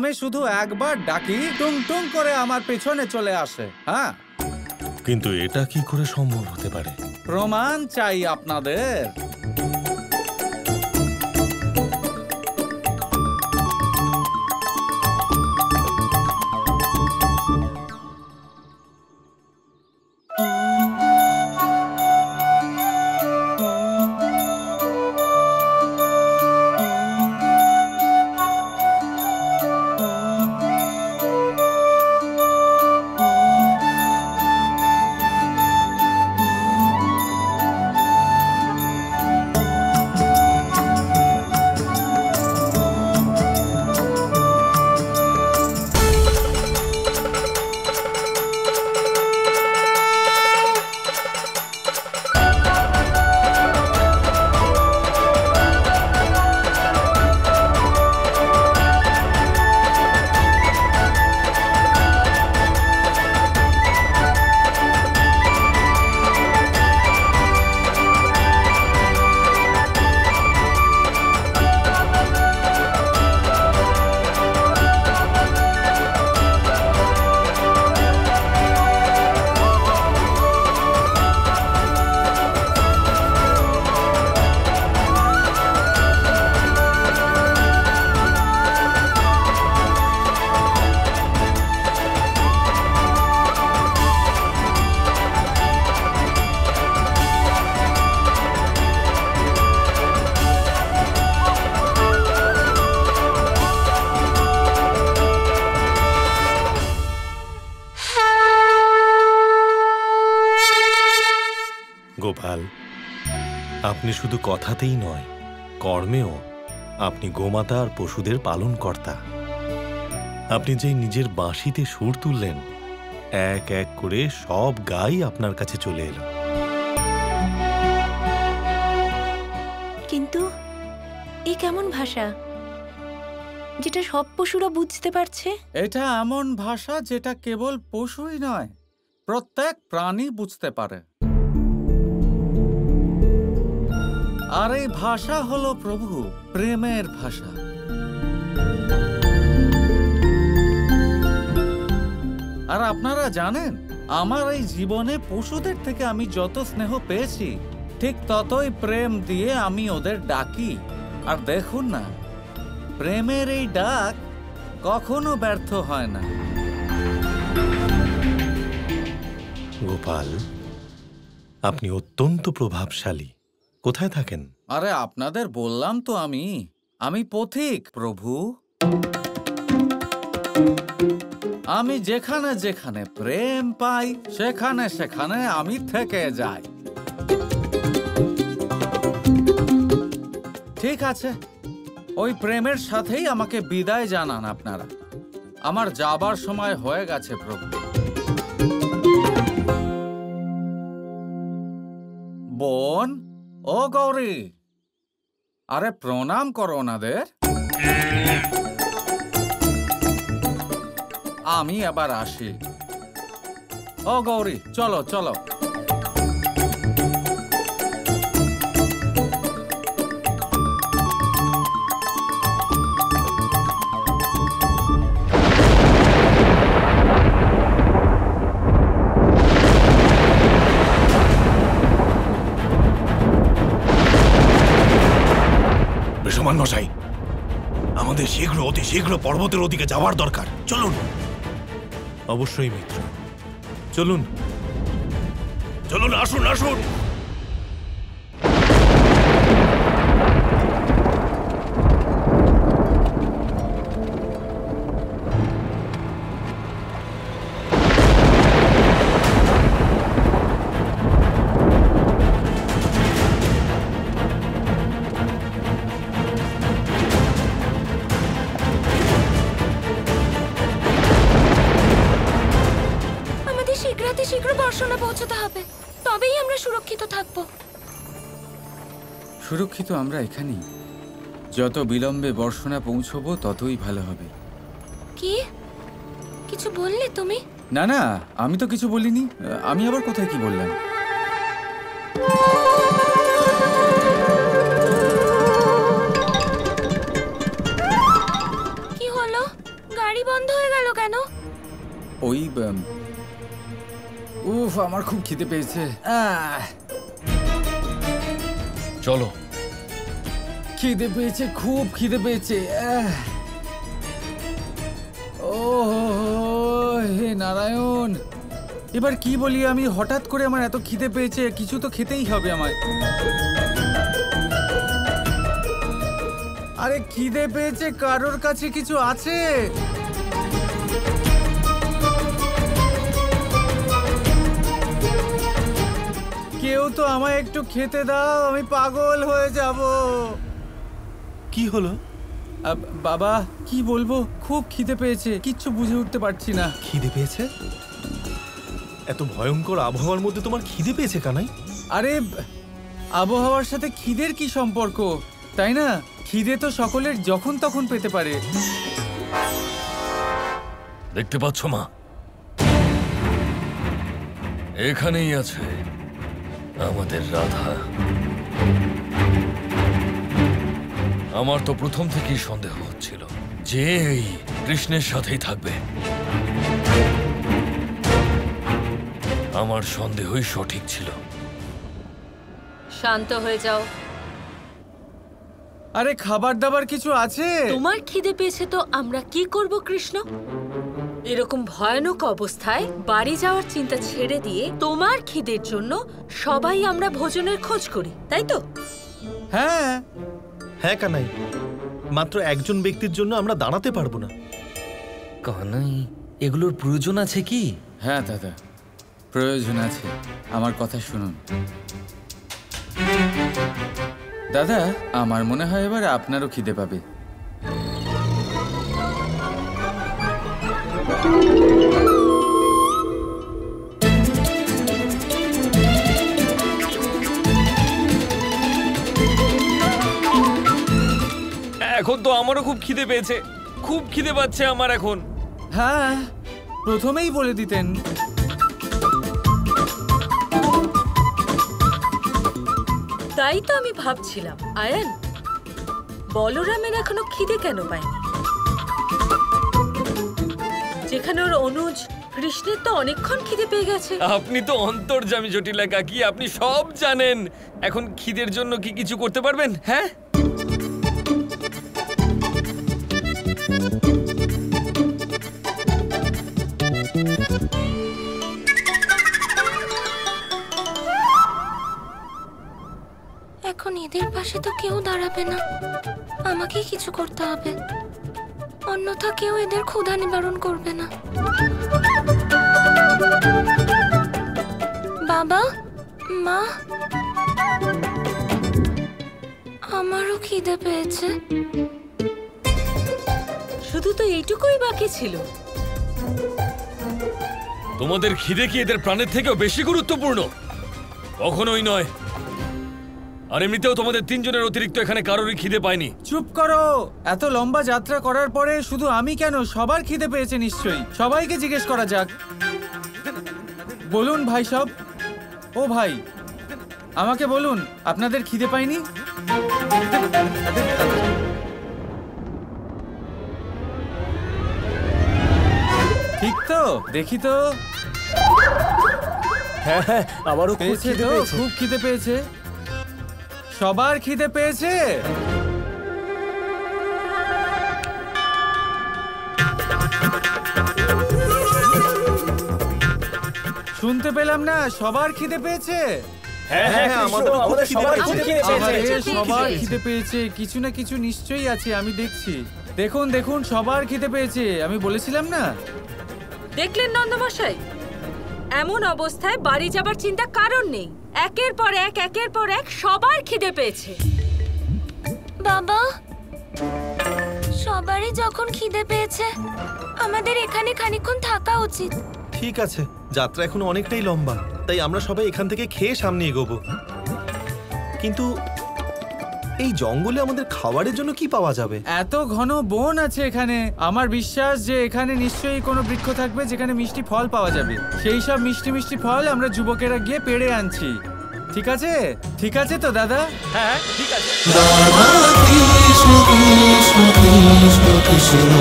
আমি শুধু একবার ডাকি টুং টুং করে আমার পেছনে চলে আসে। হ্যাঁ, কিন্তু এটা কি করে সম্ভব হতে পারে? প্রমাণ চাই আপনাদের। গোপাল, আপনি শুধু কথাতেই নয়, কর্মেও আপনি গোমাতা আর পশুদের পালন কর্তা। আপনি যে নিজের বাঁশিতে সুর তুললেন, এক এক করে সব গাই আপনার কাছে চলে এলো। কিন্তু এ কেমন ভাষা যেটা সব পশুরা বুঝতে পারছে? এটা এমন ভাষা যেটা কেবল পশুই নয়, প্রত্যেক প্রাণী বুঝতে পারে। আর এই ভাষা হলো প্রভু প্রেমের ভাষা। আর আপনারা জানেন, আমার এই জীবনে পশুদের থেকে আমি যত স্নেহ পেয়েছি, ঠিক ততই প্রেম দিয়ে আমি ওদের ডাকি। আর দেখুন না, প্রেমের এই ডাক কখনো ব্যর্থ হয় না। গোপাল, আপনি অত্যন্ত প্রভাবশালী। কোথায় থাকেন? আরে আপনাদের বললাম তো, আমি পথিক প্রভু। আমি যেখানে যেখানে প্রেম পাই, সেখানে সেখানে আমি থেকে যাই। ঠিক আছে, ওই প্রেমের সাথেই আমাকে বিদায় জানান আপনারা। আমার যাবার সময় হয়ে গেছে প্রভু। বোন, ও গৌরী, আরে প্রণাম করো ওনাদের। আমি আবার আসি। ও গৌরী, চলো চলো। বেশমান মশাই, আমাদের অতি শীঘ্র পর্বতের ওদিকে যাওয়ার দরকার। চলুন। অবশ্যই মিত্র, চলুন চলুন, আসুন আসুন। শীঘ্র বর্ষণে পৌঁছতে হবে, তবেই আমরা সুরক্ষিত থাকব। সুরক্ষিত আমরা এখানেই। যত বিলম্বে বর্ষণে পৌঁছবো ততই ভালো হবে। কি কিছু বললে তুমি? না না, আমি তো কিছু বলিনি। আমি আবার কোথায় কি বললাম? কি হলো? গাড়ি বন্ধ হয়ে গেল কেন? ওই আমার খুব খিদে পেয়েছে। চলো। খিদে পেয়েছে, খুব খিদে পেয়েছে। ও হে নারায়ণ, এবার কি বলি আমি? হঠাৎ করে আমার এত খিদে পেয়েছে, কিছু তো খেতেই হবে আমায়। আরে খিদে পেয়েছে, কারোর কাছে কিছু আছে? কেউ তো আমায় একটু খেতে দাও, আমি পাগল হয়ে যাব। কি হলো? বাবা কি বলবো, খুব খিদে পেয়েছে, কিচ্ছু বুঝে উঠতে পারছি না। খিদে পেয়েছে? এত ভয়ঙ্কর আবহাওয়ার মধ্যে তোমার খিদে পেয়েছে কানাই? আরে আবহাওয়ার সাথে খিদের কি সম্পর্ক, তাই না? খিদে তো সকলের যখন তখন পেতে পারে। দেখতে পাচ্ছ মা, এখানেই আছে আমাদের রাধা। আমার তো প্রথম থেকেই সন্দেহ হচ্ছিল যে এই কৃষ্ণের সাথেই থাকবে। আমার সন্দেহই সঠিক ছিল। শান্ত হয়ে যাও। আরে খাবার দাবার কিছু আছে? তোমার খিদে পেয়েছে তো আমরা কি করব কৃষ্ণ? এরকম ভয়ানক অবস্থায় বাড়ি যাওয়ার চিন্তা ছেড়ে দিয়ে তোমার খিদের জন্য সবাই আমরা ভোজনের খোঁজ করি, তাই তো? হ্যাঁ হ্যাঁ কানাই, মাত্র একজন ব্যক্তির জন্য আমরা দাঁড়াতে পারবো না। কানাই, এগুলোর প্রয়োজন আছে কি? হ্যাঁ দাদা, প্রয়োজন আছে। আমার কথা শুনুন দাদা, আমার মনে হয় এবার আপনারও খিদে পাবে। এখন তো আমারও খুব খিদে পেয়েছে, খুব খিদে পাচ্ছে আমার এখন। হ্যাঁ, প্রথমেই বলে দিতেন। তাই তো আমি ভাবছিলাম আয়ান, বলরামের এখনো খিদে কেন পায়নি, যেখানে ওর অনুজ কৃষ্ণের তো অনেকক্ষণ খিদে পেয়ে গেছে। আপনি তো অন্তর্যামী জটিলা কাকি, আপনি সব জানেন। এখন খিদের জন্য কি কিছু করতে পারবেন? হ্যাঁ, এখন এদের পাশে তো কেউ দাঁড়াবে না, আমাকেই কিছু করতে হবে, অন্যথা কেউ এদের ক্ষুধা নিবারণ করবে না। বাবা, মা, আমারও খিদে পেয়েছে। শুধু তো এইটুকুই বাকি ছিল। তোমাদের খিদে কি এদের প্রাণের থেকেও বেশি গুরুত্বপূর্ণ? কখনোই নয়। আর এমনিতেও তোমাদের তিনজনের অতিরিক্ত এখানে কারোরই খিদে পায়নি। চুপ করো, এত লম্বা যাত্রা করার পরে শুধু আমি কেন, সবার খিদে পেয়েছে নিশ্চয়ই। সবাইকে জিজ্ঞেস করা যাক। বলুন ভাই সব, ও ভাই আমাকে বলুন, আপনাদের খিদে পায়নি? ঠিক তো, দেখি তো। হ্যাঁ হ্যাঁ, আমারও খুব পেয়েছে খিদে তো, পেয়েছে। খুব খিদে পেয়েছে। সবার খিদে পেয়েছে? শুনতে পেলাম না, সবার খিদে পেয়েছে? হ্যাঁ হ্যাঁ, আমাদের সবার খিদে পেয়েছে। আরে, সবার খিদে পেয়েছে, কিছু না কিছু নিশ্চয়ই আছে, আমি দেখছি। দেখুন দেখুন, সবার খিদে পেয়েছে, আমি বলেছিলাম না? দেখলেন নন্দমশাই, এমন অবস্থায় বাড়ি যাবার চিন্তা কারণ নেই। একের পর এক সবার খিদে পেয়েছে। বাবা, সবারই যখন খিদে পেয়েছে, আমাদের এখানে খানিকক্ষণ থাকা উচিত। ঠিক আছে, যাত্রা এখন অনেকটাই লম্বা, তাই আমরা সবাই এখান থেকে খেয়ে সামনে এগোবো। কিন্তু এই জঙ্গলে আমাদের খাবারের জন্য কি পাওয়া যাবে? এত ঘন বন আছে এখানে, আমার বিশ্বাস যে এখানে নিশ্চয়ই কোনো বৃক্ষ থাকবে যেখানে মিষ্টি ফল পাওয়া যাবে। সেই সব মিষ্টি মিষ্টি ফল আমরা যুবকেরা গিয়ে পেড়ে আনছি। ঠিক আছে? ঠিক আছে তো দাদা? হ্যাঁ ঠিক আছে। রাধা কৃষ্ণ কৃষ্ণ কৃষ্ণ কৃষ্ণ